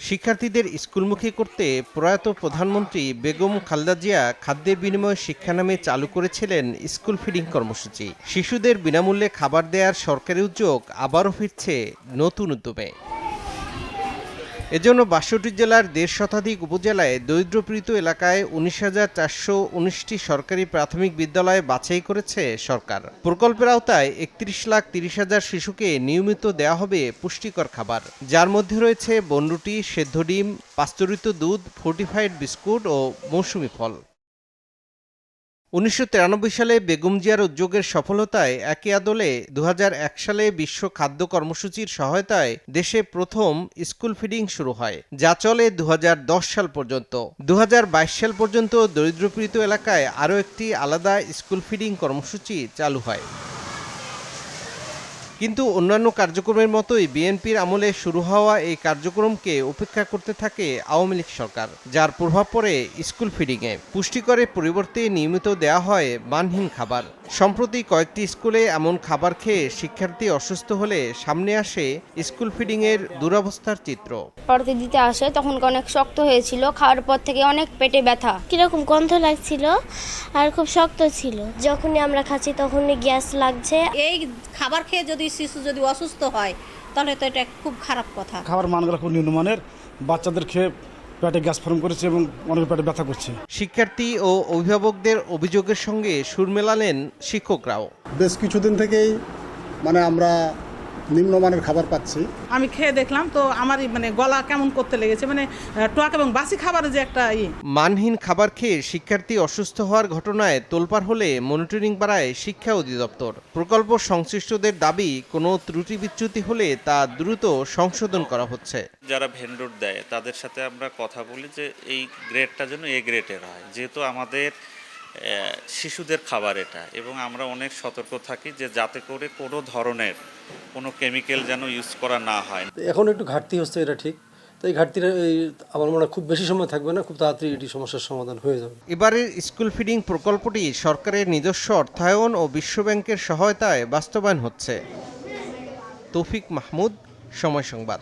শিক্ষার্থীদের স্কুলমুখী করতে প্রয়াত প্রধানমন্ত্রী বেগম খালেদা জিয়া খাদ্যের বিনিময়ে শিক্ষা নামে চালু করেছিলেন স্কুল ফিডিং কর্মসূচি। শিশুদের বিনামূল্যে খাবার দেওয়ার সরকারি উদ্যোগ আবারও ফিরছে নতুন উদ্যমে। এজন্য ৬২ জেলার ১.৫ শতাধিক উপজেলায় দরিদ্রপীড়িত এলাকায় ১৯,৪১৯টি সরকারি প্রাথমিক বিদ্যালয় বাছাই করেছে সরকার। প্রকল্পের আওতায় ৩১,৩০,০০০ শিশুকে নিয়মিত দেওয়া হবে পুষ্টিকর খাবার, যার মধ্যে রয়েছে বনরুটি, সেদ্ধ ডিম, পাস্তুরিত দুধ, ফোর্টিফাইড বিস্কুট ও মৌসুমি ফল। ১৯৯৩ সালে বেগম জিয়ার উদ্যোগের সফলতায় একই আদলে ২০০১ সালে বিশ্ব খাদ্য কর্মসূচির সহায়তায় দেশে প্রথম স্কুল ফিডিং শুরু হয়, যা চলে ২০১০ সাল পর্যন্ত। ২০২২ সাল পর্যন্ত দরিদ্রপীড়িত এলাকায় আরও একটি আলাদা স্কুল ফিডিং কর্মসূচি চালু হয়। কিন্তু অন্যান্য কার্যক্রমের মতোই বিএনপির আমলে শুরু হওয়া এই কার্যক্রমকে উপেক্ষা করতে থাকে আওয়ামী লীগ সরকার, যার প্রভাব পড়ে স্কুল ফিডিংয়ে। পুষ্টিকরের পরিবর্তে নিয়মিত দেওয়া হয় মানহীন খাবার। সম্প্রতি কয়েকটি স্কুলে এমন খাবার খেয়ে শিক্ষার্থী অসুস্থ হলে সামনে আসে স্কুল ফিডিংয়ের দুরবস্থার চিত্র। পড়তে দিতে আসে তখন অনেক শক্ত হয়েছিল, খাওয়ার পর থেকে অনেক পেটে ব্যথা, কিরকম গন্ধ লাগছিল আর খুব শক্ত ছিল। যখনই আমরা খাচ্ছি তখনই গ্যাস লাগছে। এই খাবার খেয়ে যদি শিশু যদি অসুস্থ হয় তাহলে তো এটা খুব খারাপ কথা। খাবার মানগুলো খুব নিম্নমানের, বাচ্চাদের খেয়ে পেটে গ্যাস ফর্ম করেছে এবং অনেক পেটে ব্যথা করছে। শিক্ষার্থী ও অভিভাবকদের অভিযোগের সঙ্গে সুর মেলালেন শিক্ষকরাও। বেশ কিছুদিন থেকেই আমরা নিম্নমানের খাবার পাচ্ছি। আমি খেয়ে দেখলাম তো আমার গলা কেমন করতে লেগেছে, টক এবং বাসি খাবারের যে একটা মানহীন খাবার খেয়ে শিক্ষার্থী অসুস্থ হওয়ার ঘটনায় তোলপাড় হলে মনিটরিং বাড়ায় শিক্ষা অধিদপ্তর। প্রকল্প সংশ্লিষ্টদের দাবি, কোনো ত্রুটি বিচ্যুতি হলে তা দ্রুত সংশোধন করা হচ্ছে। যারা ভেন্ডর দেয় তাদের সাথে আমরা কথা বলি যে এই গ্রেডটা যেন এ গ্রেডের হয়, যেহেতু আমাদের শিশুদের খাবার এটা, এবং আমরা অনেক সতর্ক থাকি যে যাতে করে কোনো ধরনের কোনো কেমিক্যাল যেন ইউজ করা না হয়। এখন একটু ঘাটতি হচ্ছে, এটা ঠিক। তো এই ঘাটতিটা আমার মনে হয় খুব বেশি সময় থাকবে না, খুব তাড়াতাড়ি এটি সমস্যার সমাধান হয়ে যাবে। এবারের স্কুল ফিডিং প্রকল্পটি সরকারের নিজস্ব অর্থায়ন ও বিশ্বব্যাংকের সহায়তায় বাস্তবায়ন হচ্ছে। তৌফিক মাহমুদ, সময় সংবাদ।